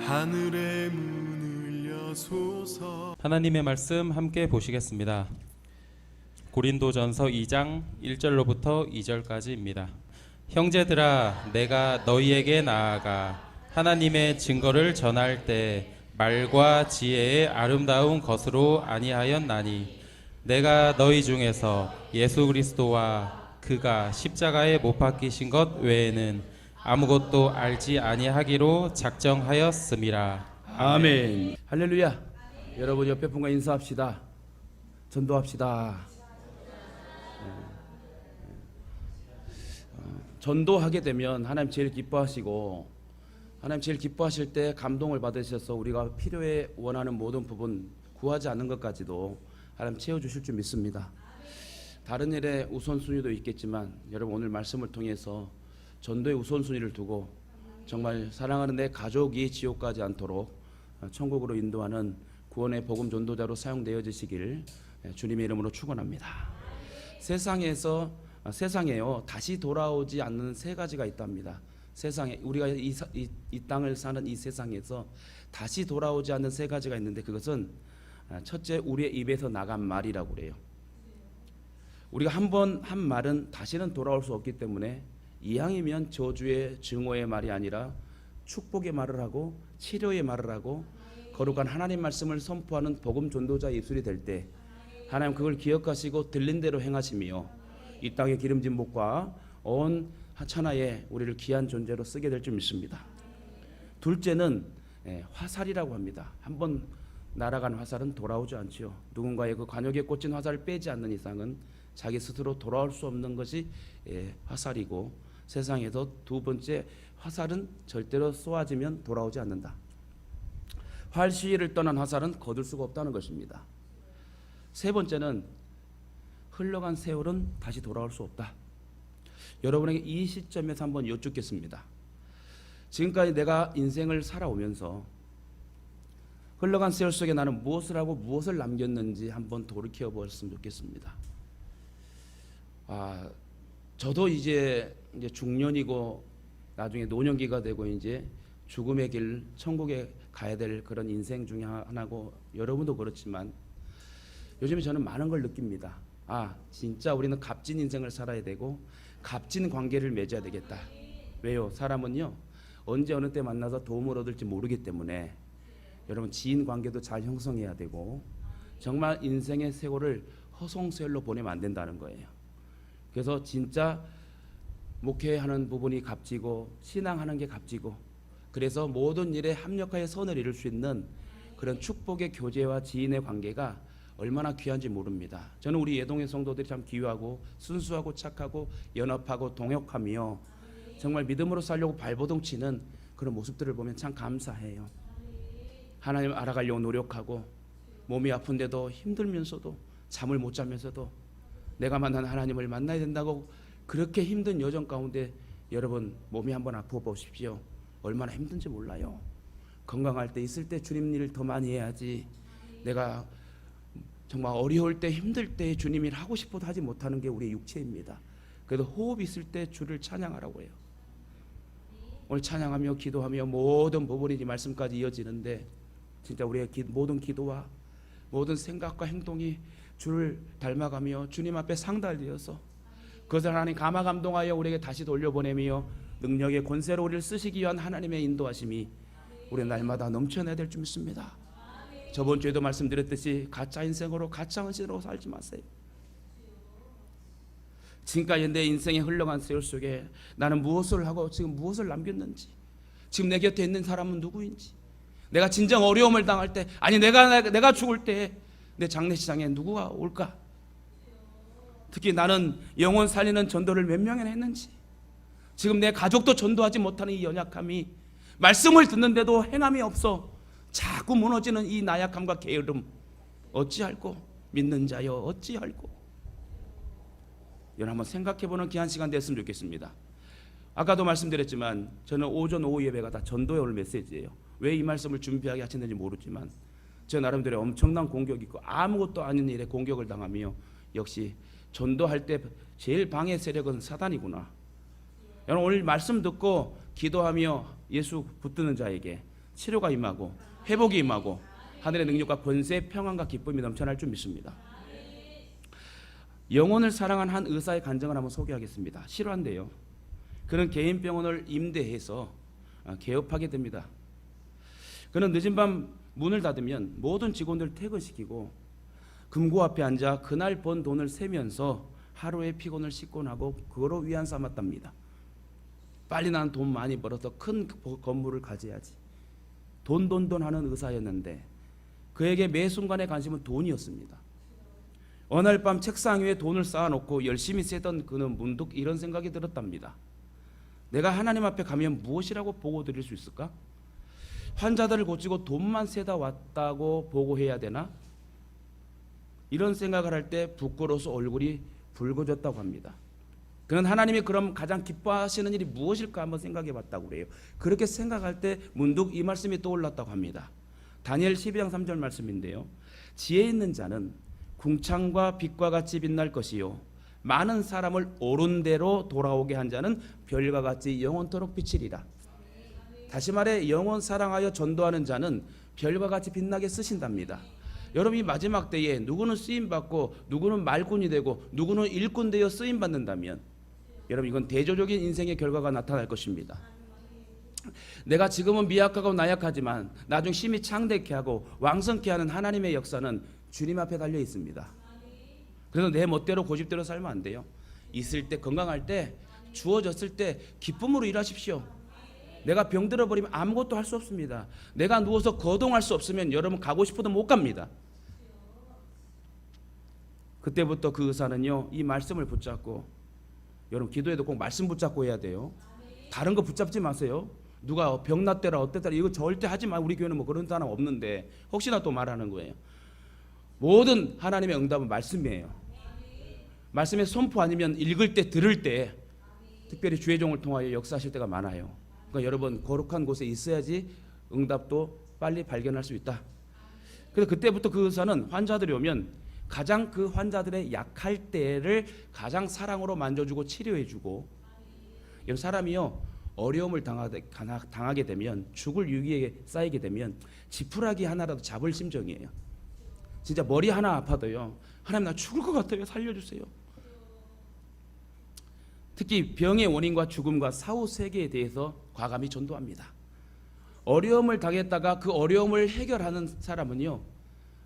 하늘의 문을 여소서. 하나님의 말씀 함께 보시겠습니다. 고린도전서 2장 1절로부터 2절까지입니다. 형제들아, 내가 너희에게 나아가 하나님의 증거를 전할 때 말과 지혜의 아름다운 것으로 아니하였나니 내가 너희 중에서 예수 그리스도와 그가 십자가에 못 박히신 것 외에는 아무것도 알지 아니하기로 작정하였음이라. 아멘. 할렐루야. 여러분 옆에 분과 인사합시다. 전도합시다. 전도하게 되면 하나님 제일 기뻐하시고, 하나님 제일 기뻐하실 때 감동을 받으셔서 우리가 필요에 원하는 모든 부분, 구하지 않는 것까지도 하나님 채워주실 줄 믿습니다. 다른 일에 우선순위도 있겠지만 여러분 오늘 말씀을 통해서 전도의 우선순위를 두고 정말 사랑하는 내 가족이 지옥 가지 않도록 천국으로 인도하는 구원의 복음 전도자로 사용되어지시길 주님의 이름으로 축원합니다. 세상에요 다시 돌아오지 않는 세 가지가 있답니다. 세상에 우리가 이 땅을 사는 이 세상에서 다시 돌아오지 않는 세 가지가 있는데, 그것은 첫째, 우리의 입에서 나간 말이라고 그래요. 우리가 한 번 한 말은 다시는 돌아올 수 없기 때문에 이왕이면 저주의 증오의 말이 아니라 축복의 말을 하고 치료의 말을 하고 거룩한 하나님 말씀을 선포하는 복음 전도자 입술이 될 때 하나님 그걸 기억하시고 들린 대로 행하시며 이 땅의 기름진 목과 온 천하에 우리를 귀한 존재로 쓰게 될 줄 믿습니다. 둘째는 화살이라고 합니다. 한번 날아간 화살은 돌아오지 않지요. 누군가의 그 관역에 꽂힌 화살을 빼지 않는 이상은 자기 스스로 돌아올 수 없는 것이 화살이고, 세상에서 두 번째, 화살은 절대로 쏘아지면 돌아오지 않는다. 활 시위를 떠난 화살은 거둘 수가 없다는 것입니다. 세 번째는 흘러간 세월은 다시 돌아올 수 없다. 여러분에게 이 시점에서 한번 여쭙겠습니다. 지금까지 내가 인생을 살아오면서 흘러간 세월 속에 나는 무엇을 하고 무엇을 남겼는지 한번 돌이켜 보았으면 좋겠습니다. 저도 이제 중년이고 나중에 노년기가 되고 이제 죽음의 길, 천국에 가야 될 그런 인생 중에 하나고, 여러분도 그렇지만 요즘에 저는 많은 걸 느낍니다. 진짜 우리는 값진 인생을 살아야 되고 값진 관계를 맺어야 되겠다. 왜요? 사람은요 언제 어느 때 만나서 도움을 얻을지 모르기 때문에 여러분 지인 관계도 잘 형성해야 되고, 정말 인생의 세월을 허송세월로 보내면 안 된다는 거예요. 그래서 진짜 목회하는 부분이 값지고 신앙하는 게 값지고, 그래서 모든 일에 합력하여 선을 이룰 수 있는 그런 축복의 교제와 지인의 관계가 얼마나 귀한지 모릅니다. 저는 우리 예동의 성도들이 참 귀하고 순수하고 착하고 연합하고 동역하며 정말 믿음으로 살려고 발버둥 치는 그런 모습들을 보면 참 감사해요. 하나님 알아가려고 노력하고 몸이 아픈데도 힘들면서도 잠을 못 자면서도 내가 만난 하나님을 만나야 된다고 그렇게 힘든 여정 가운데 여러분 몸이 한번 아프어 보십시오. 얼마나 힘든지 몰라요. 건강할 때 있을 때 주님 일을 더 많이 해야지, 내가 정말 어려울 때 힘들 때 주님 일 하고 싶어도 하지 못하는 게 우리의 육체입니다. 그래도 호흡 있을 때 주를 찬양하라고 해요. 오늘 찬양하며 기도하며 모든 부분이 이 말씀까지 이어지는데, 진짜 우리의 모든 기도와 모든 생각과 행동이 주를 닮아가며 주님 앞에 상달되어서 그것을 하나님 감화감동하여 우리에게 다시 돌려보내며 능력의 권세로 우리를 쓰시기 위한 하나님의 인도하심이 우리 날마다 넘쳐나야 될 줄 믿습니다. 저번 주에도 말씀드렸듯이 가짜 인생으로 가짜 헌신으로 살지 마세요. 지금까지 내 인생에 흘러간 세월 속에 나는 무엇을 하고 지금 무엇을 남겼는지, 지금 내 곁에 있는 사람은 누구인지, 내가 진정 어려움을 당할 때, 아니 내가 죽을 때 내 장례식장에 누구가 올까? 특히 나는 영혼 살리는 전도를 몇 명이나 했는지, 지금 내 가족도 전도하지 못하는 이 연약함이, 말씀을 듣는데도 행함이 없어 자꾸 무너지는 이 나약함과 게으름, 어찌할꼬? 믿는 자여 어찌할꼬? 여러분 한번 생각해보는 귀한 시간 됐으면 좋겠습니다. 아까도 말씀드렸지만 저는 오전 오후 예배가 다 전도의 오늘 메시지예요. 왜 이 말씀을 준비하게 하셨는지 모르지만 저 나름대로 엄청난 공격이 있고 아무것도 아닌 일에 공격을 당하며, 역시 전도할 때 제일 방해 세력은 사단이구나. 여러분 오늘 말씀 듣고 기도하며 예수 붙드는 자에게 치료가 임하고 회복이 임하고 하늘의 능력과 권세, 평안과 기쁨이 넘쳐날 줄 믿습니다. 영혼을 사랑한 한 의사의 간증을 한번 소개하겠습니다. 실화인데요. 그는 개인 병원을 임대해서 개업하게 됩니다. 그는 늦은 밤 문을 닫으면 모든 직원들 퇴근시키고 금고 앞에 앉아 그날 번 돈을 세면서 하루의 피곤을 씻고 나고 그거로 위안 삼았답니다. 빨리 난 돈 많이 벌어서 큰 건물을 가져야지. 돈 하는 의사였는데 그에게 매 순간의 관심은 돈이었습니다. 어느 날 밤 책상 위에 돈을 쌓아놓고 열심히 세던 그는 문득 이런 생각이 들었답니다. 내가 하나님 앞에 가면 무엇이라고 보고 드릴 수 있을까? 환자들을 고치고 돈만 세다 왔다고 보고해야 되나? 이런 생각을 할 때 부끄러워서 얼굴이 붉어졌다고 합니다. 그는 하나님이 그럼 가장 기뻐하시는 일이 무엇일까 한번 생각해 봤다고 그래요. 그렇게 생각할 때 문득 이 말씀이 떠올랐다고 합니다. 다니엘 12장 3절 말씀인데요. 지혜 있는 자는 궁창과 빛과 같이 빛날 것이요 많은 사람을 옳은 대로 돌아오게 한 자는 별과 같이 영원토록 비치리라. 다시 말해 영원 사랑하여 전도하는 자는 별과 같이 빛나게 쓰신답니다. 여러분 이 마지막 때에 누구는 쓰임받고 누구는 말꾼이 되고 누구는 일꾼 되어 쓰임받는다면 여러분 이건 대조적인 인생의 결과가 나타날 것입니다. 내가 지금은 미약하고 나약하지만 나중 심히 창대케 하고 왕성케 하는 하나님의 역사는 주님 앞에 달려 있습니다. 그래서 내 멋대로 고집대로 살면 안 돼요. 있을 때 건강할 때 주어졌을 때 기쁨으로 일하십시오. 내가 병들어 버리면 아무것도 할 수 없습니다. 내가 누워서 거동할 수 없으면 여러분 가고 싶어도 못 갑니다. 그때부터 그 의사는요 이 말씀을 붙잡고 여러분 기도해도 꼭 말씀 붙잡고 해야 돼요. 다른 거 붙잡지 마세요. 누가 병났대라 어땠더라 이거 절대 하지 마. 우리 교회는 뭐 그런 사람 없는데 혹시나 또 말하는 거예요. 모든 하나님의 응답은 말씀이에요. 말씀의 선포 아니면 읽을 때 들을 때 특별히 주의 종을 통하여 역사하실 때가 많아요. 그러니까 여러분 거룩한 곳에 있어야지 응답도 빨리 발견할 수 있다. 그래서 그때부터 그 의사는 환자들이 오면 가장 그 환자들의 약할 때를 가장 사랑으로 만져주고 치료해주고 여러분 사람이요 어려움을 당하게 되면 죽을 위기에 쌓이게 되면 지푸라기 하나라도 잡을 심정이에요. 진짜 머리 하나 아파도요 하나님 나 죽을 것 같아요 살려주세요. 특히 병의 원인과 죽음과 사후 세계에 대해서 과감히 전도합니다. 어려움을 당했다가 그 어려움을 해결하는 사람은요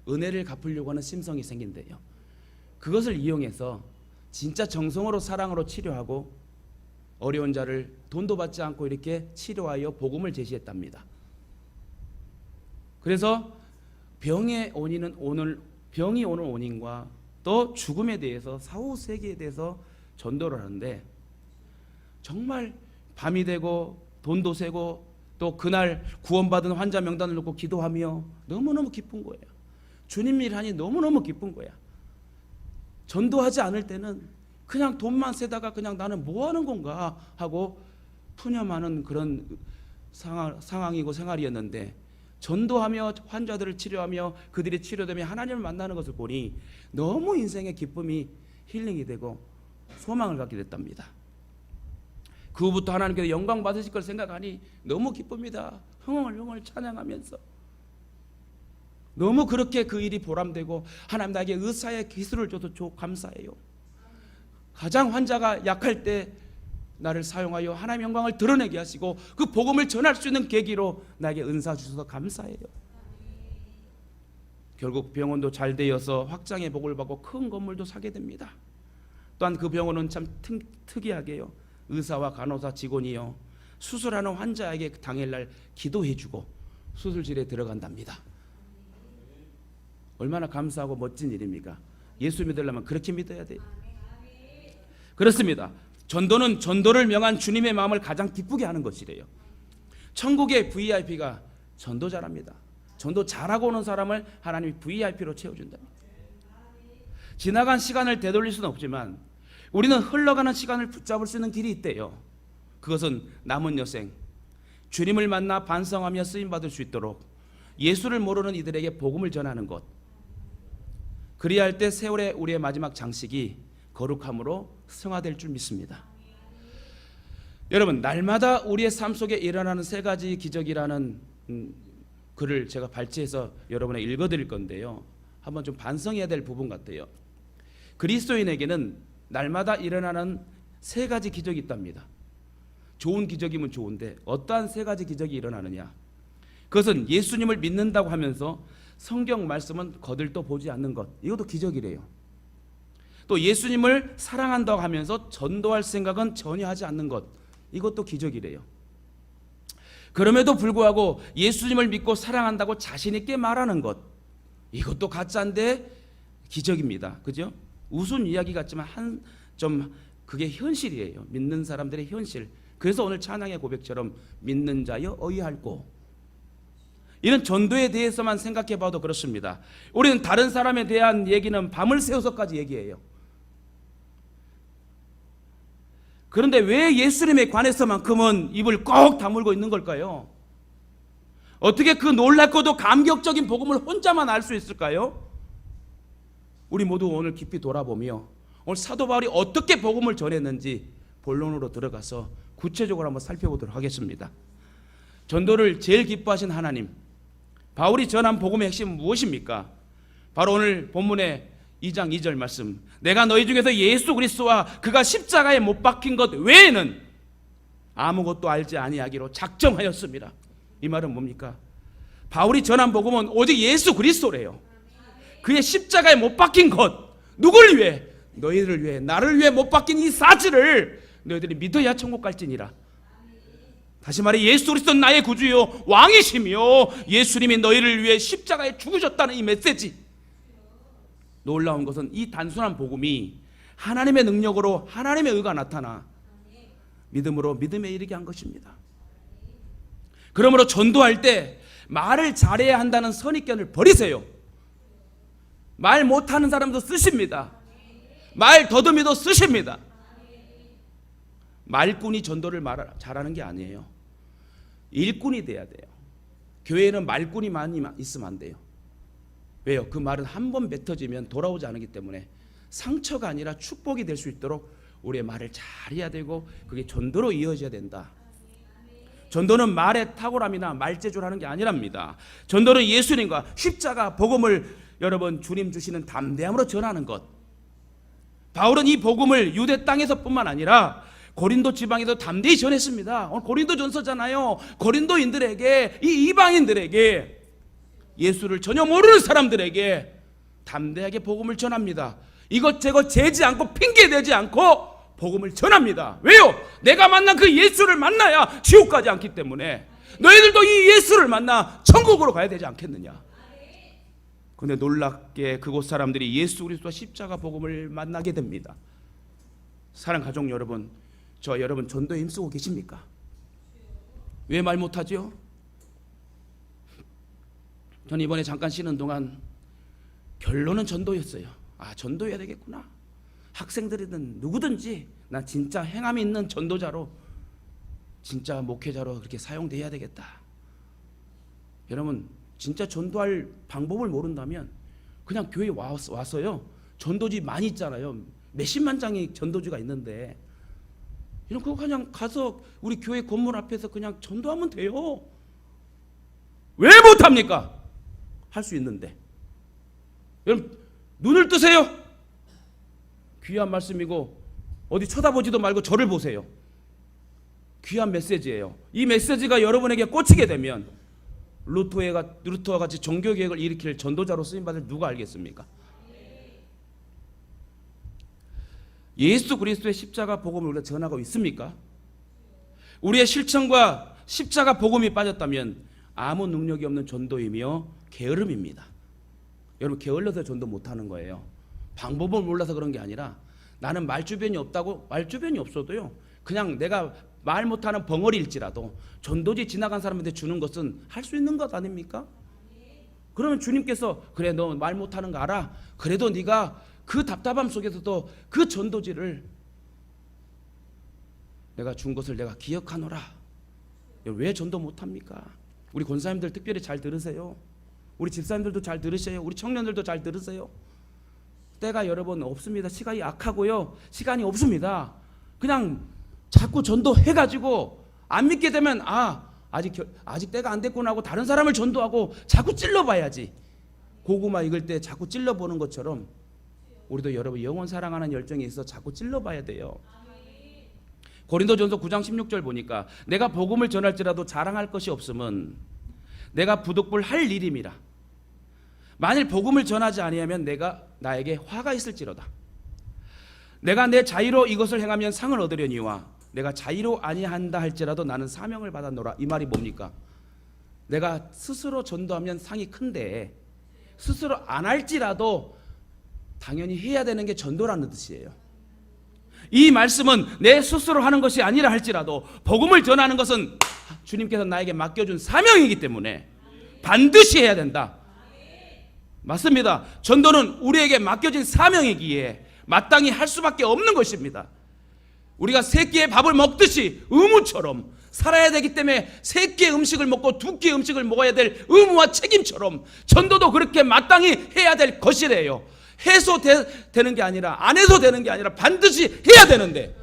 은혜를 갚으려고 하는 심성이 생긴대요. 그것을 이용해서 진짜 정성으로 사랑으로 치료하고 어려운 자를 돈도 받지 않고 이렇게 치료하여 복음을 제시했답니다. 그래서 병이 오는 원인과 또 죽음에 대해서 사후 세계에 대해서 전도를 하는데 정말 밤이 되고 돈도 세고 또 그날 구원받은 환자 명단을 놓고 기도하며 너무너무 기쁜 거예요. 주님 일 하니 너무너무 기쁜 거야. 전도하지 않을 때는 그냥 돈만 세다가 그냥 나는 뭐 하는 건가 하고 푸념하는 그런 상황이고 생활이었는데 전도하며 환자들을 치료하며 그들이 치료되며 하나님을 만나는 것을 보니 너무 인생의 기쁨이 힐링이 되고 소망을 갖게 됐답니다. 그 후부터 하나님께서 영광 받으실 걸 생각하니 너무 기쁩니다. 흥얼흥얼 찬양하면서 너무 그렇게 그 일이 보람되고 하나님 나에게 의사의 기술을 줘도 감사해요. 가장 환자가 약할 때 나를 사용하여 하나님의 영광을 드러내게 하시고 그 복음을 전할 수 있는 계기로 나에게 은사 주셔서 감사해요. 결국 병원도 잘 되어서 확장의 복을 받고 큰 건물도 사게 됩니다. 또한 그 병원은 참 특이하게요 의사와 간호사 직원이요 수술하는 환자에게 당일날 기도해주고 수술실에 들어간답니다. 얼마나 감사하고 멋진 일입니까? 예수 믿으려면 그렇게 믿어야 돼요. 그렇습니다. 전도는 전도를 명한 주님의 마음을 가장 기쁘게 하는 것이래요. 천국의 VIP가 전도자랍니다. 전도 잘하고 오는 사람을 하나님이 VIP로 채워준답니다. 지나간 시간을 되돌릴 수는 없지만 우리는 흘러가는 시간을 붙잡을 수 있는 길이 있대요. 그것은 남은 여생 주님을 만나 반성하며 쓰임받을 수 있도록 예수를 모르는 이들에게 복음을 전하는 것. 그리할 때 세월의 우리의 마지막 장식이 거룩함으로 승화될 줄 믿습니다. 여러분 날마다 우리의 삶 속에 일어나는 세 가지 기적이라는 글을 제가 발췌해서 여러분에 읽어드릴 건데요. 한번 좀 반성해야 될 부분 같아요. 그리스도인에게는 날마다 일어나는 세 가지 기적이 있답니다. 좋은 기적이면 좋은데 어떠한 세 가지 기적이 일어나느냐? 그것은 예수님을 믿는다고 하면서 성경 말씀은 거들떠 보지 않는 것, 이것도 기적이래요. 또 예수님을 사랑한다고 하면서 전도할 생각은 전혀 하지 않는 것, 이것도 기적이래요. 그럼에도 불구하고 예수님을 믿고 사랑한다고 자신 있게 말하는 것, 이것도 가짜인데 기적입니다. 그죠? 우스운 이야기 같지만 좀 그게 현실이에요. 믿는 사람들의 현실. 그래서 오늘 찬양의 고백처럼 믿는 자여 어이할꼬, 이런 전도에 대해서만 생각해 봐도 그렇습니다. 우리는 다른 사람에 대한 얘기는 밤을 새워서까지 얘기해요. 그런데 왜 예수님에 관해서만큼은 입을 꼭 다물고 있는 걸까요? 어떻게 그 놀랍고도 감격적인 복음을 혼자만 알 수 있을까요? 우리 모두 오늘 깊이 돌아보며 오늘 사도 바울이 어떻게 복음을 전했는지 본론으로 들어가서 구체적으로 한번 살펴보도록 하겠습니다. 전도를 제일 기뻐하신 하나님, 바울이 전한 복음의 핵심은 무엇입니까? 바로 오늘 본문의 2장 2절 말씀, 내가 너희 중에서 예수 그리스도와 그가 십자가에 못 박힌 것 외에는 아무것도 알지 아니하기로 작정하였습니다. 이 말은 뭡니까? 바울이 전한 복음은 오직 예수 그리스도래요. 그의 십자가에 못 박힌 것, 누굴 위해? 너희를 위해, 나를 위해 못 박힌 이 사실을 너희들이 믿어야 천국 갈지니라. 다시 말해 예수 그리스도는 나의 구주요 왕이시며 예수님이 너희를 위해 십자가에 죽으셨다는 이 메시지. 놀라운 것은 이 단순한 복음이 하나님의 능력으로 하나님의 의가 나타나 믿음으로 믿음에 이르게 한 것입니다. 그러므로 전도할 때 말을 잘해야 한다는 선입견을 버리세요. 말 못하는 사람도 쓰십니다. 말 더듬이도 쓰십니다. 말꾼이 전도를 잘하는 게 아니에요. 일꾼이 돼야 돼요. 교회에는 말꾼이 많이 있으면 안 돼요. 왜요? 그 말은 한 번 뱉어지면 돌아오지 않기 때문에 상처가 아니라 축복이 될 수 있도록 우리의 말을 잘해야 되고 그게 전도로 이어져야 된다. 전도는 말의 탁월함이나 말재주라는 게 아니랍니다. 전도는 예수님과 십자가 복음을 여러분 주님 주시는 담대함으로 전하는 것. 바울은 이 복음을 유대 땅에서뿐만 아니라 고린도 지방에도 담대히 전했습니다. 오늘 고린도 전서잖아요. 고린도인들에게, 이 이방인들에게, 예수를 전혀 모르는 사람들에게 담대하게 복음을 전합니다. 이것저것 재지 않고 핑계대지 않고 복음을 전합니다. 왜요? 내가 만난 그 예수를 만나야 지옥 가지 않기 때문에 너희들도 이 예수를 만나 천국으로 가야 되지 않겠느냐. 그런데 놀랍게 그곳 사람들이 예수 그리스도와 십자가 복음을 만나게 됩니다. 사랑 가족 여러분, 저 여러분 전도에 힘쓰고 계십니까? 왜 말 못하죠? 저는 이번에 잠깐 쉬는 동안 결론은 전도였어요. 아, 전도해야 되겠구나. 학생들이든 누구든지 나 진짜 행함이 있는 전도자로, 진짜 목회자로 그렇게 사용돼야 되겠다. 여러분 진짜 전도할 방법을 모른다면 그냥 교회에 와서요, 전도지 많이 있잖아요. 몇십만 장의 전도지가 있는데 이런 거 그냥 가서 우리 교회 건물 앞에서 그냥 전도하면 돼요. 왜 못합니까? 할 수 있는데. 여러분 눈을 뜨세요. 귀한 말씀이고 어디 쳐다보지도 말고 저를 보세요. 귀한 메시지예요. 이 메시지가 여러분에게 꽂히게 되면 루터와 같이 종교개혁을 일으킬 전도자로 쓰임받을 누가 알겠습니까? 예수 그리스도의 십자가 복음을 우리가 전하고 있습니까? 우리의 실천과 십자가 복음이 빠졌다면 아무 능력이 없는 전도이며 게으름입니다. 여러분 게을러서 전도 못하는 거예요. 방법을 몰라서 그런 게 아니라 나는 말주변이 없다고, 말주변이 없어도요 그냥 내가 말 못하는 벙어리일지라도 전도지 지나간 사람한테 주는 것은 할 수 있는 것 아닙니까? 그러면 주님께서 그래 너 말 못하는 거 알아? 그래도 네가 그 답답함 속에서도 그 전도지를 내가 준 것을 내가 기억하노라. 왜 전도 못합니까? 우리 권사님들 특별히 잘 들으세요. 우리 집사님들도 잘 들으세요. 우리 청년들도 잘 들으세요. 때가 여러분 없습니다. 시간이 악하고요, 시간이 없습니다. 그냥 자꾸 전도해가지고 안 믿게 되면 아직 때가 안 됐구나 하고 다른 사람을 전도하고 자꾸 찔러봐야지. 고구마 익을 때 자꾸 찔러보는 것처럼 우리도 여러분 영혼 사랑하는 열정이 있어 자꾸 찔러봐야 돼요. 고린도전서 9장 16절 보니까 내가 복음을 전할지라도 자랑할 것이 없음은 내가 부득불 할 일임이라. 만일 복음을 전하지 아니하면 나에게 화가 있을지로다. 내가 내 자의로 이것을 행하면 상을 얻으려니와 내가 자의로 아니한다 할지라도 나는 사명을 받았노라. 이 말이 뭡니까? 내가 스스로 전도하면 상이 큰데 스스로 안 할지라도 당연히 해야 되는 게 전도라는 뜻이에요. 이 말씀은 내 스스로 하는 것이 아니라 할지라도 복음을 전하는 것은 주님께서 나에게 맡겨준 사명이기 때문에 반드시 해야 된다. 맞습니다. 전도는 우리에게 맡겨진 사명이기에 마땅히 할 수밖에 없는 것입니다. 우리가 세 끼의 밥을 먹듯이 의무처럼 살아야 되기 때문에 세 끼의 음식을 먹고 두 끼의 음식을 먹어야 될 의무와 책임처럼 전도도 그렇게 마땅히 해야 될 것이래요. 해서 되는 게 아니라 안 해서 되는 게 아니라 반드시 해야 되는데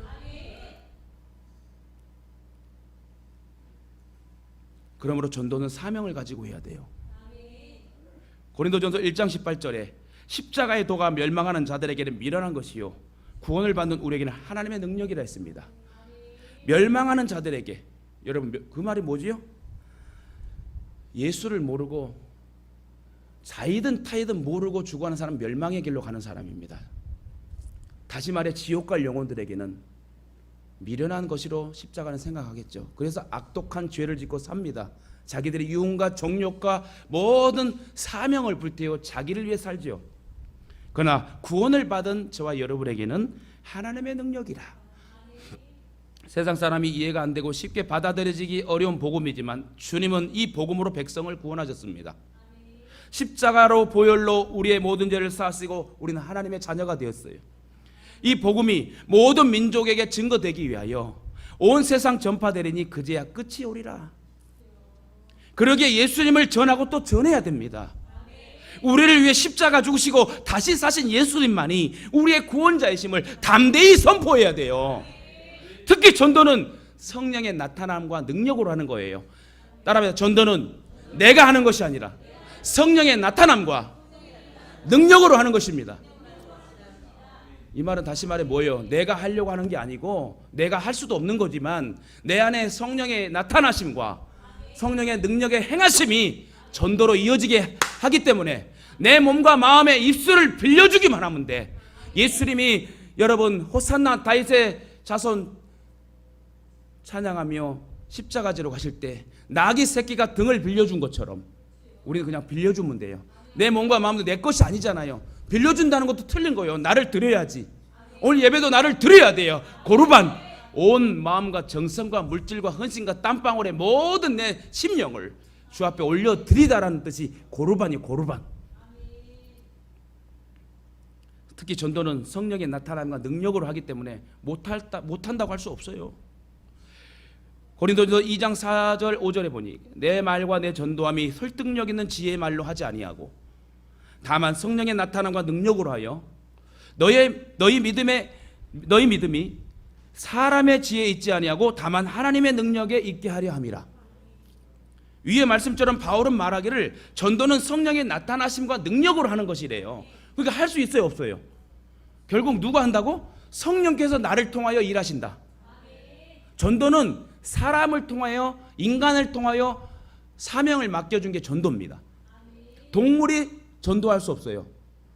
그러므로 전도는 사명을 가지고 해야 돼요. 고린도전서 1장 18절에 십자가의 도가 멸망하는 자들에게는 미련한 것이요 구원을 받는 우리에게는 하나님의 능력이라 했습니다. 멸망하는 자들에게, 여러분 그 말이 뭐지요? 예수를 모르고 자이든 타이든 모르고 죽어가는 사람은 멸망의 길로 가는 사람입니다. 다시 말해 지옥 갈 영혼들에게는 미련한 것이로 십자가는 생각하겠죠. 그래서 악독한 죄를 짓고 삽니다. 자기들의 유흥과 정욕과 모든 사명을 불태워 자기를 위해 살죠. 그러나 구원을 받은 저와 여러분에게는 하나님의 능력이라. 세상 사람이 이해가 안 되고 쉽게 받아들여지기 어려운 복음이지만 주님은 이 복음으로 백성을 구원하셨습니다. 십자가로 보혈로 우리의 모든 죄를 사하시고 우리는 하나님의 자녀가 되었어요. 이 복음이 모든 민족에게 증거되기 위하여 온 세상 전파되리니 그제야 끝이 오리라. 그러기에 예수님을 전하고 또 전해야 됩니다. 우리를 위해 십자가 죽으시고 다시 사신 예수님만이 우리의 구원자이심을 담대히 선포해야 돼요. 특히 전도는 성령의 나타남과 능력으로 하는 거예요. 따라합니다. 전도는 내가 하는 것이 아니라 성령의 나타남과 능력으로 하는 것입니다. 이 말은 다시 말해 뭐예요? 내가 하려고 하는 게 아니고 내가 할 수도 없는 거지만 내 안에 성령의 나타나심과 성령의 능력의 행하심이 전도로 이어지게 하기 때문에 내 몸과 마음의 입술을 빌려주기만 하면 돼. 예수님이 여러분 호산나 다윗의 자손 찬양하며 십자가지로 가실 때 나귀 새끼가 등을 빌려준 것처럼 우리는 그냥 빌려주면 돼요. 내 몸과 마음도 내 것이 아니잖아요. 빌려준다는 것도 틀린 거예요. 나를 드려야지. 오늘 예배도 나를 드려야 돼요. 고르반, 온 마음과 정성과 물질과 헌신과 땀방울의 모든 내 심령을 주 앞에 올려드리다라는 뜻이 고르반이 고르반. 특히 전도는 성령의 나타남과 능력으로 하기 때문에 못한다고 할 수 없어요. 고린도전서 2장 4절 5절에 보니 내 말과 내 전도함이 설득력 있는 지혜의 말로 하지 아니하고 다만 성령의 나타남과 능력으로 하여 너희 믿음이 사람의 지혜에 있지 아니하고 다만 하나님의 능력에 있게 하려 함이라. 위의 말씀처럼 바울은 말하기를 전도는 성령의 나타나심과 능력으로 하는 것이래요. 그러니까 할 수 있어요, 없어요? 결국 누가 한다고? 성령께서 나를 통하여 일하신다. 전도는 사람을 통하여, 인간을 통하여 사명을 맡겨준 게 전도입니다. 동물이 전도할 수 없어요.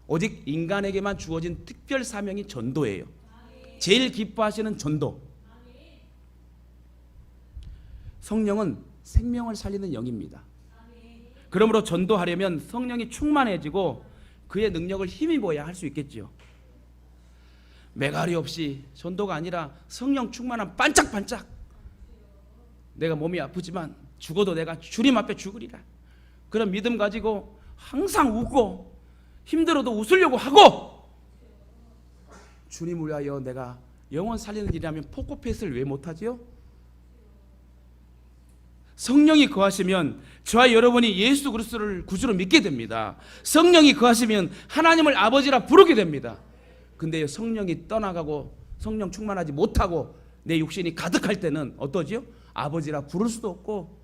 오직 인간에게만 주어진 특별 사명이 전도예요. 제일 기뻐하시는 전도. 성령은 생명을 살리는 영입니다. 그러므로 전도하려면 성령이 충만해지고 그의 능력을 힘입어야 할 수 있겠죠. 매가리 없이 전도가 아니라 성령 충만한 반짝반짝. 내가 몸이 아프지만 죽어도 내가 주님 앞에 죽으리라. 그런 믿음 가지고 항상 웃고 힘들어도 웃으려고 하고 주님을 위하여 내가 영혼 살리는 일이라면 포커페이스를 왜 못하지요? 성령이 거하시면 저와 여러분이 예수 그리스도를 구주로 믿게 됩니다. 성령이 거하시면 하나님을 아버지라 부르게 됩니다. 근데 성령이 떠나가고 성령 충만하지 못하고 내 육신이 가득할 때는 어떠지요? 아버지라 부를 수도 없고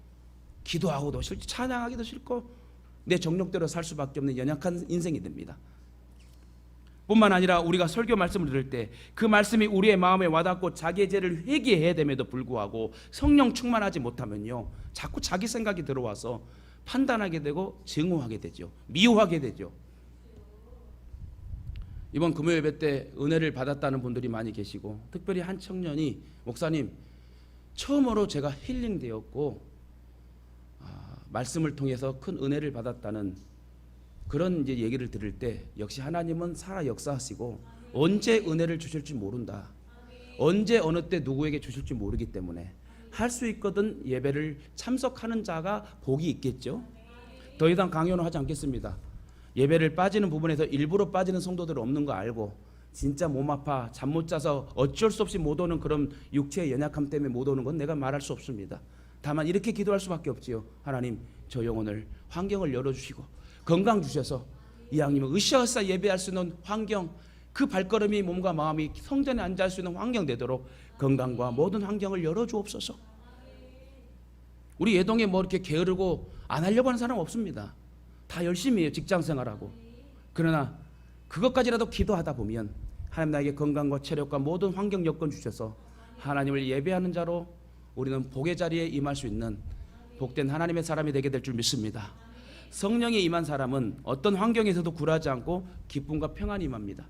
기도하고도 싫고 찬양하기도 싫고 내 정력대로 살 수밖에 없는 연약한 인생이 됩니다. 뿐만 아니라 우리가 설교 말씀을 들을 때 그 말씀이 우리의 마음에 와닿고 자기의 죄를 회개해야 됨에도 불구하고 성령 충만하지 못하면요, 자꾸 자기 생각이 들어와서 판단하게 되고 증오하게 되죠. 미워하게 되죠. 이번 금요 예배 때 은혜를 받았다는 분들이 많이 계시고, 특별히 한 청년이 목사님 처음으로 제가 힐링되었고 말씀을 통해서 큰 은혜를 받았다는 그런 이제 얘기를 들을 때, 역시 하나님은 살아 역사하시고 언제 은혜를 주실지 모른다. 언제 어느 때 누구에게 주실지 모르기 때문에 할 수 있거든 예배를 참석하는 자가 복이 있겠죠. 더 이상 강요는 하지 않겠습니다. 예배를 빠지는 부분에서 일부러 빠지는 성도들 없는 거 알고, 진짜 몸 아파 잠 못 자서 어쩔 수 없이 못 오는 그런 육체의 연약함 때문에 못 오는 건 내가 말할 수 없습니다. 다만 이렇게 기도할 수밖에 없지요. 하나님, 저 영혼을 환경을 열어주시고 건강 주셔서 이왕이면 으쌰으쌰 예배할 수 있는 환경, 그 발걸음이 몸과 마음이 성전에 앉을 수 있는 환경 되도록 건강과 모든 환경을 열어주옵소서. 우리 예동에 뭐 이렇게 게으르고 안 하려고 하는 사람 없습니다. 다 열심히 해요, 직장 생활하고. 그러나 그것까지라도 기도하다 보면 하나님 나에게 건강과 체력과 모든 환경 여건 주셔서 하나님을 예배하는 자로 우리는 복의 자리에 임할 수 있는 복된 하나님의 사람이 되게 될 줄 믿습니다. 성령이 임한 사람은 어떤 환경에서도 굴하지 않고 기쁨과 평안이 임합니다.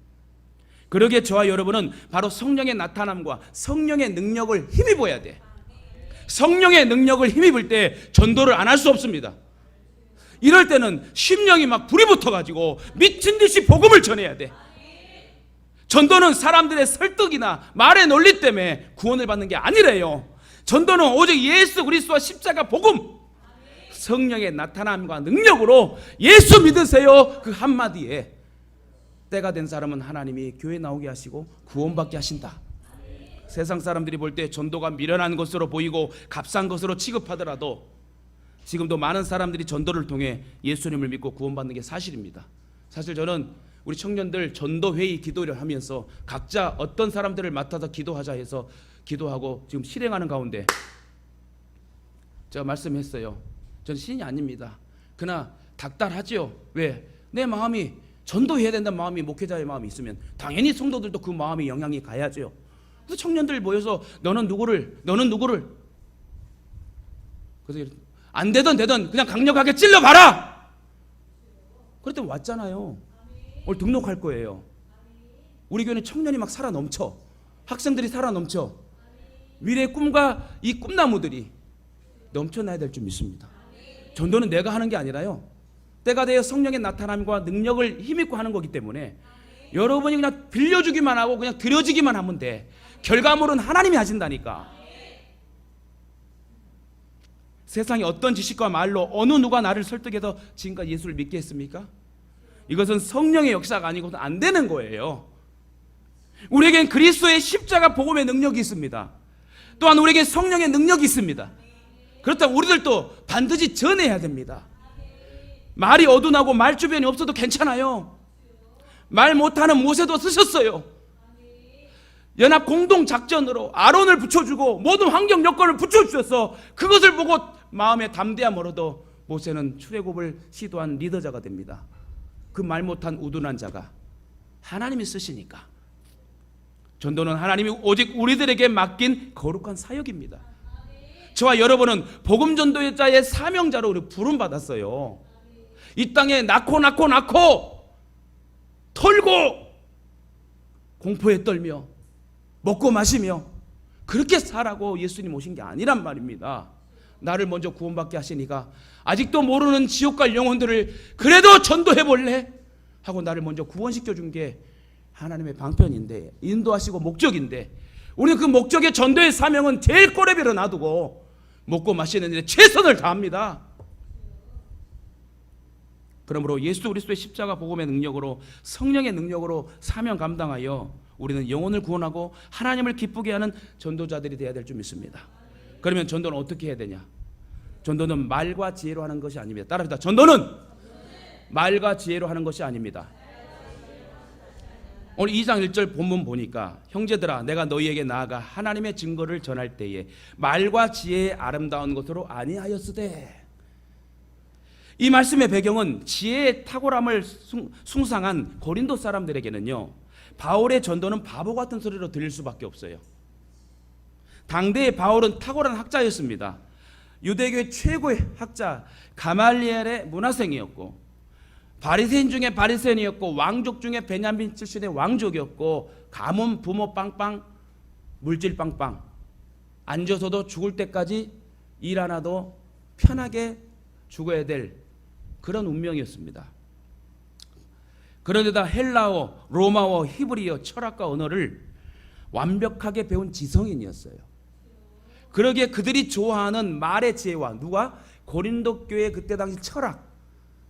그러기에 저와 여러분은 바로 성령의 나타남과 성령의 능력을 힘입어야 돼. 성령의 능력을 힘입을 때 전도를 안 할 수 없습니다. 이럴 때는 심령이 막 불이 붙어가지고 미친 듯이 복음을 전해야 돼. 전도는 사람들의 설득이나 말의 논리 때문에 구원을 받는 게 아니래요. 전도는 오직 예수 그리스도와 십자가 복음, 성령의 나타남과 능력으로 예수 믿으세요 그 한마디에 때가 된 사람은 하나님이 교회 나오게 하시고 구원받게 하신다. 세상 사람들이 볼 때 전도가 미련한 것으로 보이고 값싼 것으로 취급하더라도 지금도 많은 사람들이 전도를 통해 예수님을 믿고 구원받는 게 사실입니다. 사실 저는 우리 청년들 전도회의 기도를 하면서 각자 어떤 사람들을 맡아서 기도하자 해서 기도하고 지금 실행하는 가운데 제가 말씀했어요. 저는 신이 아닙니다. 그러나 닥달하죠. 왜? 내 마음이 전도해야 된다는 마음이, 목회자의 마음이 있으면 당연히 성도들도 그 마음이 영향이 가야죠. 그래서 청년들 모여서 너는 누구를 그래서 안 되든 되든 그냥 강력하게 찔러봐라. 그랬더니 왔잖아요. 오늘 등록할 거예요. 우리 교회는 청년이 막 살아 넘쳐. 학생들이 살아 넘쳐. 미래의 꿈과 이 꿈나무들이 넘쳐나야 될 줄 믿습니다. 전도는 내가 하는 게 아니라요, 때가 되어 성령의 나타남과 능력을 힘입고 하는 거기 때문에 여러분이 그냥 빌려주기만 하고 그냥 드려지기만 하면 돼. 결과물은 하나님이 하신다니까. 세상에 어떤 지식과 말로 어느 누가 나를 설득해서 지금까지 예수를 믿게 했습니까? 이것은 성령의 역사가 아니고는 안 되는 거예요. 우리에겐 그리스도의 십자가 복음의 능력이 있습니다. 또한 우리에게 성령의 능력이 있습니다. 그렇다면 우리들도 반드시 전해야 됩니다. 말이 어둔하고 말 주변이 없어도 괜찮아요. 말 못하는 모세도 쓰셨어요. 연합 공동 작전으로 아론을 붙여주고 모든 환경 여건을 붙여주셔서 그것을 보고 마음에 담대함으로도 모세는 출애굽을 시도한 리더자가 됩니다. 그 말 못한 우둔한 자가 하나님이 쓰시니까. 전도는 하나님이 오직 우리들에게 맡긴 거룩한 사역입니다. 저와 여러분은 복음 전도자의 사명자로 우리 부름 받았어요. 이 땅에 낳고 털고 공포에 떨며 먹고 마시며 그렇게 살라고 예수님 오신 게 아니란 말입니다. 나를 먼저 구원받게 하시니까 아직도 모르는 지옥 갈 영혼들을 그래도 전도해 볼래? 하고 나를 먼저 구원시켜 준 게 하나님의 방편인데, 인도하시고 목적인데, 우리는 그 목적의 전도의 사명은 제일 꼬레비로 놔두고 먹고 마시는 일에 최선을 다합니다. 그러므로 예수 그리스도의 십자가 복음의 능력으로, 성령의 능력으로 사명 감당하여 우리는 영혼을 구원하고 하나님을 기쁘게 하는 전도자들이 되어야 될 줄 믿습니다. 그러면 전도는 어떻게 해야 되냐? 전도는 말과 지혜로 하는 것이 아닙니다. 따라합시다. 전도는 말과 지혜로 하는 것이 아닙니다. 오늘 2장 1절 본문 보니까 형제들아 내가 너희에게 나아가 하나님의 증거를 전할 때에 말과 지혜의 아름다운 것으로 아니하였으되, 이 말씀의 배경은 지혜의 탁월함을 숭상한 고린도 사람들에게는요, 바울의 전도는 바보 같은 소리로 들릴 수밖에 없어요. 당대의 바울은 탁월한 학자였습니다. 유대교의 최고의 학자 가말리엘의 문화생이었고, 바리새인 중에 바리새인이었고, 왕족 중에 베냐민 출신의 왕족이었고, 가문 부모 빵빵 물질 빵빵, 앉아서도 죽을 때까지 일 하나도 편하게 죽어야 될 그런 운명이었습니다. 그런데다 헬라어, 로마어, 히브리어, 철학과 언어를 완벽하게 배운 지성인이었어요. 그러기에 그들이 좋아하는 말의 지혜와, 누가? 고린도 교회 그때 당시 철학,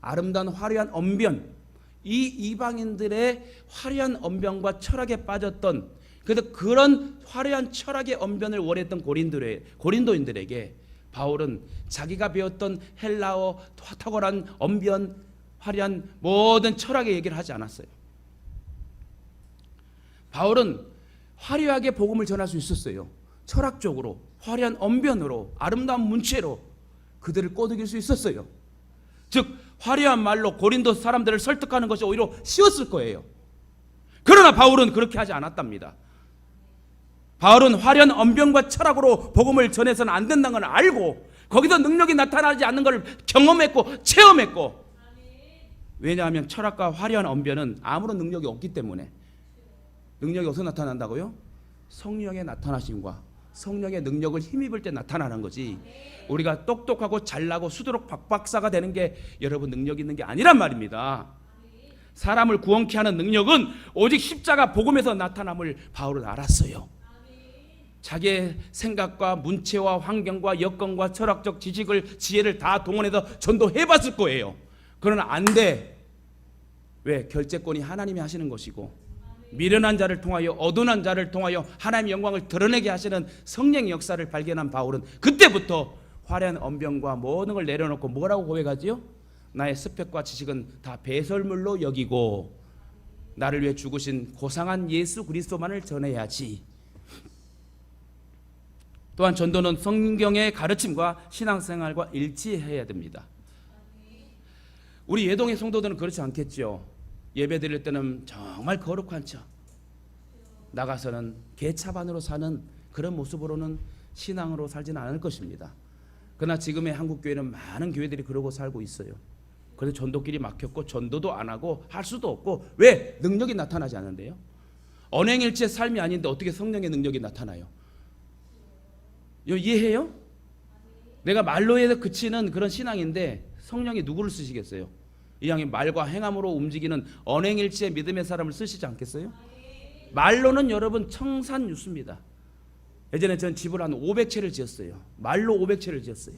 아름다운 화려한 언변, 이 이방인들의 화려한 언변과 철학에 빠졌던, 그래서 그런 화려한 철학의 언변을 원했던 고린도인들에게 바울은 자기가 배웠던 헬라어, 탁월한 언변, 화려한 모든 철학의 얘기를 하지 않았어요. 바울은 화려하게 복음을 전할 수 있었어요. 철학적으로, 화려한 언변으로, 아름다운 문체로 그들을 꼬드길 수 있었어요. 즉 화려한 말로 고린도 사람들을 설득하는 것이 오히려 쉬웠을 거예요. 그러나 바울은 그렇게 하지 않았답니다. 바울은 화려한 언변과 철학으로 복음을 전해서는 안 된다는 걸 알고, 거기서 능력이 나타나지 않는 걸 경험했고 체험했고, 왜냐하면 철학과 화려한 언변은 아무런 능력이 없기 때문에. 능력이 어디서 나타난다고요? 성령의 나타나심과 성령의 능력을 힘입을 때 나타나는 거지, 우리가 똑똑하고 잘나고 수두룩 박박사가 되는 게 여러분 능력 있는 게 아니란 말입니다. 사람을 구원케 하는 능력은 오직 십자가 복음에서 나타남을 바울은 알았어요. 자기의 생각과 문체와 환경과 여건과 철학적 지식을, 지혜를 다 동원해서 전도해봤을 거예요. 그러나 안 돼. 왜? 결재권이 하나님이 하시는 것이고, 미련한 자를 통하여, 어둔한 자를 통하여 하나님의 영광을 드러내게 하시는 성령의 역사를 발견한 바울은 그때부터 화려한 언변과 모든 걸 내려놓고 뭐라고 고백하지요? 나의 스펙과 지식은 다 배설물로 여기고 나를 위해 죽으신 고상한 예수 그리스도만을 전해야지. 또한 전도는 성경의 가르침과 신앙생활과 일치해야 됩니다. 우리 예동의 성도들은 그렇지 않겠죠. 예배 드릴 때는 정말 거룩한 척, 나가서는 개차반으로 사는 그런 모습으로는 신앙으로 살지는 않을 것입니다. 그러나 지금의 한국교회는 많은 교회들이 그러고 살고 있어요. 그래서 전도길이 막혔고 전도도 안 하고 할 수도 없고. 왜? 능력이 나타나지 않는데요. 언행일치의 삶이 아닌데 어떻게 성령의 능력이 나타나요? 이해해요? 내가 말로 해서 그치는 그런 신앙인데 성령이 누구를 쓰시겠어요? 이왕에 말과 행함으로 움직이는 언행일치의 믿음의 사람을 쓰시지 않겠어요? 말로는 여러분 청산유수입니다. 예전에 전 집을 한 500채를 지었어요. 말로 500채를 지었어요.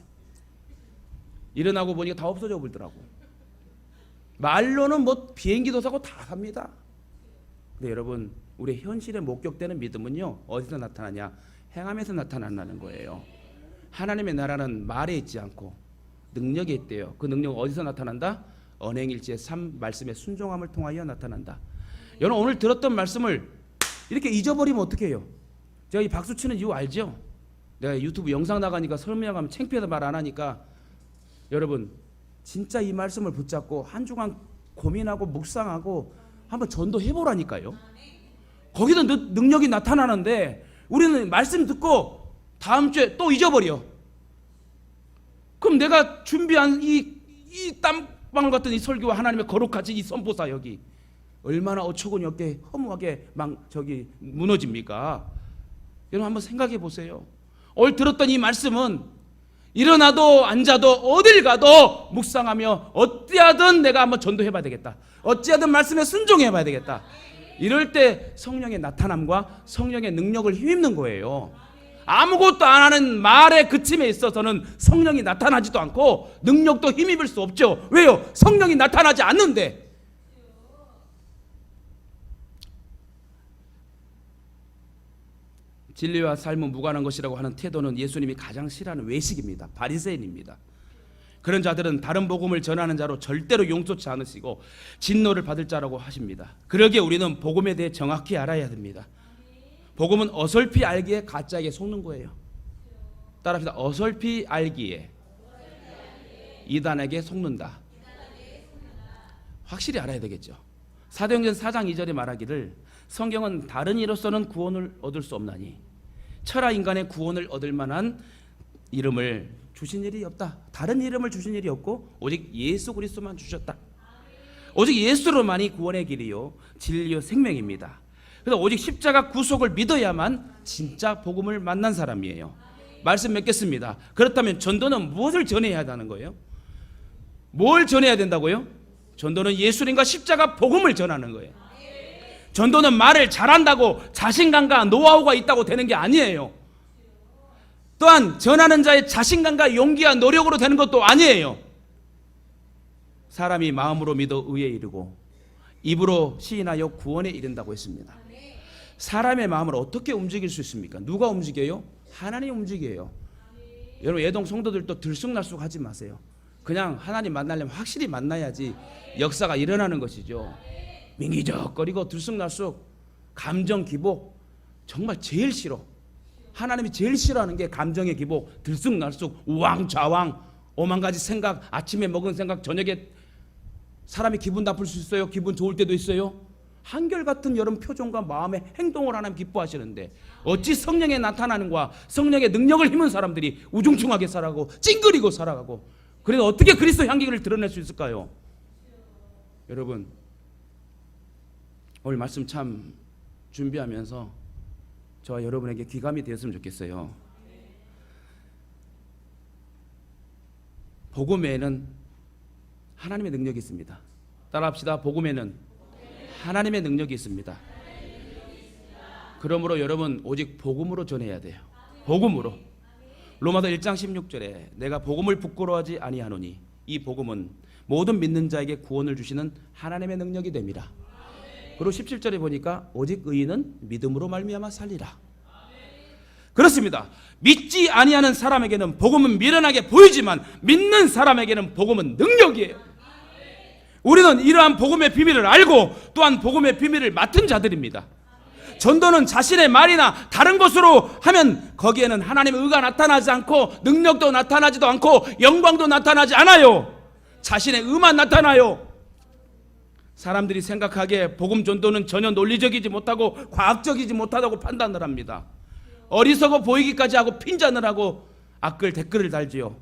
일어나고 보니까 다 없어져 버리더라고. 말로는 뭐 비행기도 사고 다 삽니다. 근데 여러분, 우리 현실에 목격되는 믿음은요, 어디서 나타나냐? 행함에서 나타난다는 거예요. 하나님의 나라는 말에 있지 않고 능력에 있대요. 그 능력은 어디서 나타난다? 언행일치의 삶, 말씀의 순종함을 통하여 나타난다. 여러분, 오늘 들었던 말씀을 이렇게 잊어버리면 어떻게 해요? 제가 이 박수 치는 이유 알죠? 내가 유튜브 영상 나가니까 설명하면 창피해서 말 안 하니까, 여러분 진짜 이 말씀을 붙잡고 한 주간 고민하고 묵상하고 한번 전도해보라니까요. 거기도 능력이 나타나는데 우리는 말씀 듣고 다음 주에 또 잊어버려. 그럼 내가 준비한 이 땀방울 같은 이 설교와 하나님의 거룩하신 이 선포사 여기 얼마나 어처구니 없게 허무하게 무너집니까? 여러분 한번 생각해 보세요. 오늘 들었던 이 말씀은 일어나도 앉아도 어딜 가도 묵상하며 어찌하든 내가 한번 전도해봐야 되겠다. 어찌하든 말씀에 순종해봐야 되겠다. 이럴 때 성령의 나타남과 성령의 능력을 힘입는 거예요. 아무것도 안 하는 말의 그침에 있어서는 성령이 나타나지도 않고 능력도 힘입을 수 없죠. 왜요? 성령이 나타나지 않는데. 진리와 삶은 무관한 것이라고 하는 태도는 예수님이 가장 싫어하는 외식입니다. 바리새인입니다. 그런 자들은 다른 복음을 전하는 자로 절대로 용서치 않으시고 진노를 받을 자라고 하십니다. 그러기에 우리는 복음에 대해 정확히 알아야 됩니다. 복음은 어설피 알기에 가짜에게 속는 거예요. 따라합시다. 어설피 알기에 이단에게 속는다. 확실히 알아야 되겠죠. 사도행전 4장 2절에 말하기를 성경은 다른 이로서는 구원을 얻을 수 없나니 천하 인간의 구원을 얻을 만한 이름을 주신 일이 없다. 다른 이름을 주신 일이 없고 오직 예수 그리스도만 주셨다. 오직 예수로만이 구원의 길이요 진리요 생명입니다. 그래서 오직 십자가 구속을 믿어야만 진짜 복음을 만난 사람이에요. 말씀 맺겠습니다. 그렇다면 전도는 무엇을 전해야 하는 거예요? 뭘 전해야 된다고요? 전도는 예수님과 십자가 복음을 전하는 거예요. 전도는 말을 잘한다고 자신감과 노하우가 있다고 되는 게 아니에요. 또한 전하는 자의 자신감과 용기와 노력으로 되는 것도 아니에요. 사람이 마음으로 믿어 의에 이르고 입으로 시인하여 구원에 이른다고 했습니다. 사람의 마음을 어떻게 움직일 수 있습니까? 누가 움직여요? 하나님이 움직여요. 여러분 예동 성도들도 들쑥날쑥 하지 마세요. 그냥 하나님 만나려면 확실히 만나야지 역사가 일어나는 것이죠. 민기적거리고 들쑥날쑥 감정 기복 정말 제일 싫어. 하나님이 제일 싫어하는 게 감정의 기복, 들쑥날쑥, 우왕좌왕, 오만 가지 생각, 아침에 먹은 생각, 저녁에 사람이 기분 나쁠 수 있어요. 기분 좋을 때도 있어요. 한결같은 여러분 표정과 마음의 행동을 하나님 기뻐하시는데 어찌 성령에 나타나는 거와 성령의 능력을 힘은 사람들이 우중충하게 살아가고 찡그리고 살아가고 그래서 어떻게 그리스도 향기를 드러낼 수 있을까요? 여러분 오늘 말씀 참 준비하면서 저와 여러분에게 귀감이 되었으면 좋겠어요. 복음에는 하나님의 능력이 있습니다. 따라합시다. 복음에는 하나님의 능력이 있습니다. 그러므로 여러분 오직 복음으로 전해야 돼요. 복음으로. 로마서 1장 16절에 내가 복음을 부끄러워하지 아니하노니 이 복음은 모든 믿는 자에게 구원을 주시는 하나님의 능력이 됩니다. 그리고 17절에 보니까 오직 의인은 믿음으로 말미암아 살리라. 그렇습니다. 믿지 아니하는 사람에게는 복음은 미련하게 보이지만 믿는 사람에게는 복음은 능력이에요. 우리는 이러한 복음의 비밀을 알고 또한 복음의 비밀을 맡은 자들입니다. 전도는 자신의 말이나 다른 것으로 하면 거기에는 하나님의 의가 나타나지 않고 능력도 나타나지도 않고 영광도 나타나지 않아요. 자신의 의만 나타나요. 사람들이 생각하기에 복음 전도는 전혀 논리적이지 못하고 과학적이지 못하다고 판단을 합니다. 어리석어 보이기까지 하고 핀잔을 하고 악글 댓글을 달지요.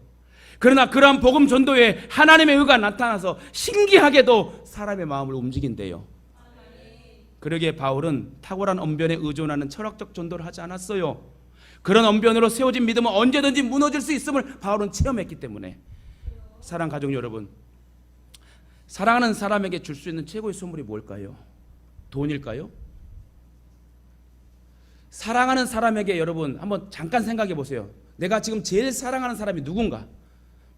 그러나 그러한 복음 전도에 하나님의 의가 나타나서 신기하게도 사람의 마음을 움직인대요. 그러기에 바울은 탁월한 언변에 의존하는 철학적 전도를 하지 않았어요. 그런 언변으로 세워진 믿음은 언제든지 무너질 수 있음을 바울은 체험했기 때문에. 사랑 가족 여러분, 사랑하는 사람에게 줄 수 있는 최고의 선물이 뭘까요? 돈일까요? 사랑하는 사람에게 여러분 한번 잠깐 생각해 보세요. 내가 지금 제일 사랑하는 사람이 누군가?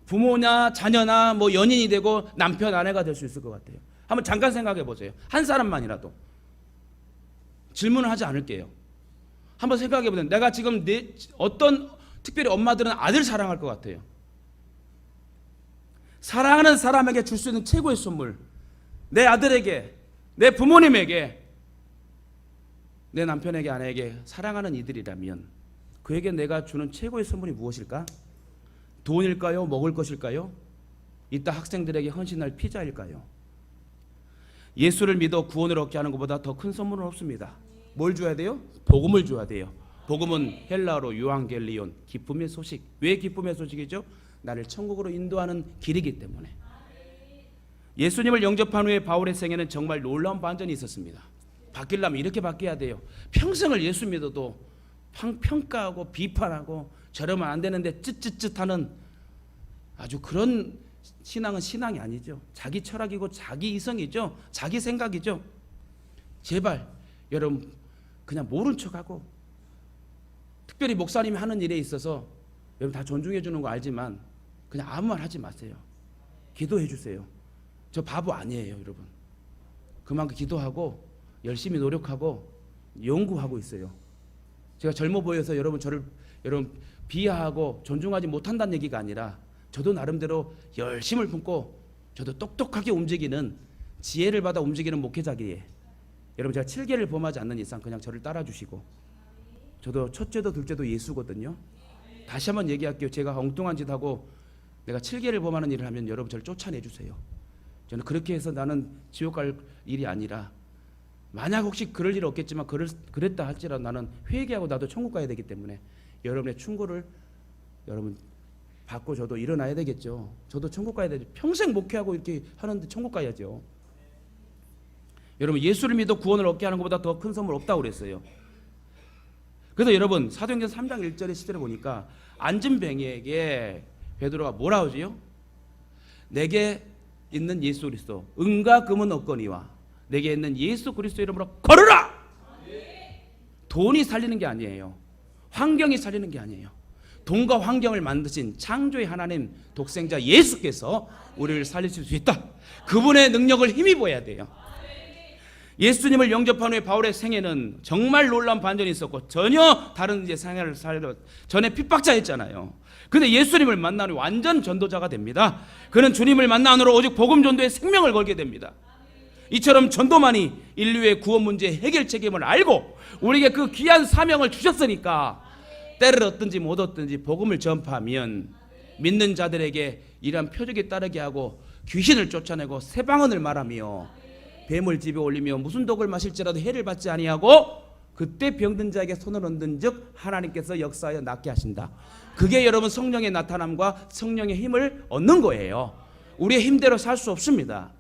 부모냐 자녀나 뭐 연인이 되고 남편 아내가 될 수 있을 것 같아요. 한번 잠깐 생각해 보세요. 한 사람만이라도. 질문을 하지 않을게요. 한번 생각해 보세요. 내가 지금 어떤 특별히 엄마들은 아들 사랑할 것 같아요. 사랑하는 사람에게 줄 수 있는 최고의 선물, 내 아들에게, 내 부모님에게, 내 남편에게, 아내에게 사랑하는 이들이라면 그에게 내가 주는 최고의 선물이 무엇일까? 돈일까요? 먹을 것일까요? 이따 학생들에게 헌신할 피자일까요? 예수를 믿어 구원을 얻게 하는 것보다 더 큰 선물은 없습니다. 뭘 줘야 돼요? 복음을 줘야 돼요. 복음은 헬라어로 유앙겔리온, 기쁨의 소식. 왜 기쁨의 소식이죠? 나를 천국으로 인도하는 길이기 때문에. 예수님을 영접한 후에 바울의 생애는 정말 놀라운 반전이 있었습니다. 바뀌려면 이렇게 바뀌어야 돼요. 평생을 예수 믿어도 평가하고 비판하고 저러면 안 되는데 쯧쯧쯧하는 아주 그런 신앙은 신앙이 아니죠. 자기 철학이고 자기 이성이죠. 자기 생각이죠. 제발 여러분 그냥 모른 척하고, 특별히 목사님이 하는 일에 있어서 여러분 다 존중해 주는 거 알지만 그냥 아무 말 하지 마세요. 기도해 주세요. 저 바보 아니에요, 여러분. 그만큼 기도하고 열심히 노력하고 연구하고 있어요. 제가 젊어 보여서 저를 비하하고 존중하지 못한다는 얘기가 아니라 저도 나름대로 열심을 품고 저도 똑똑하게 움직이는, 지혜를 받아 움직이는 목회자기에 여러분 제가 7개를 범하지 않는 이상 그냥 저를 따라주시고, 저도 첫째도 둘째도 예수거든요. 다시 한번 얘기할게요. 제가 엉뚱한 짓 하고 내가 7개를 범하는 일을 하면 여러분 저를 쫓아내 주세요. 저는 그렇게 해서 나는 지옥 갈 일이 아니라, 만약 혹시 그럴 일 없겠지만 그랬다 할지라도 나는 회개하고 나도 천국 가야 되기 때문에 여러분의 충고를 여러분 받고 저도 일어나야 되겠죠. 저도 천국 가야 되죠. 평생 목회하고 이렇게 하는데 천국 가야죠. 여러분 예수를 믿어 구원을 얻게 하는 것보다 더 큰 선물 없다고 그랬어요. 그래서 여러분 사도행전 3장 1절의 10절에 보니까 앉은 뱅이에게 베드로가 뭐라 하지요? 내게 있는 예수 그리스도 은과 금은 없거니와 내게 있는 예수 그리스도 이름으로 걸으라. 돈이 살리는 게 아니에요. 환경이 살리는 게 아니에요. 돈과 환경을 만드신 창조의 하나님 독생자 예수께서 우리를 살리실 수 있다. 그분의 능력을 힘입어야 돼요. 예수님을 영접한 후에 바울의 생애는 정말 놀라운 반전이 있었고 전혀 다른 이제 생애를 살려 전에 핍박자였잖아요. 근데 예수님을 만난 후 완전 전도자가 됩니다. 그는 주님을 만난 후로 오직 복음 전도에 생명을 걸게 됩니다. 이처럼 전도만이 인류의 구원 문제 해결 책임을 알고 우리에게 그 귀한 사명을 주셨으니까 때를 얻든지 못 얻든지 복음을 전파하면 믿는 자들에게 이러한 표적에 따르게 하고 귀신을 쫓아내고 새 방언을 말하며 뱀을 집에 올리며 무슨 독을 마실지라도 해를 받지 아니하고 그때 병든 자에게 손을 얹은 즉 하나님께서 역사하여 낫게 하신다. 그게 여러분 성령의 나타남과 성령의 힘을 얻는 거예요. 우리의 힘대로 살 수 없습니다.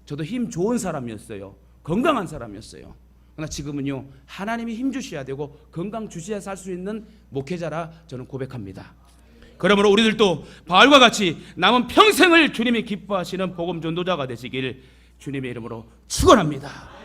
저도 힘 좋은 사람이었어요. 건강한 사람이었어요. 그러나 지금은요 하나님이 힘 주셔야 되고 건강 주셔야 살 수 있는 목회자라 저는 고백합니다. 그러므로 우리들도 바울과 같이 남은 평생을 주님이 기뻐하시는 복음 전도자가 되시길 주님의 이름으로 축원합니다.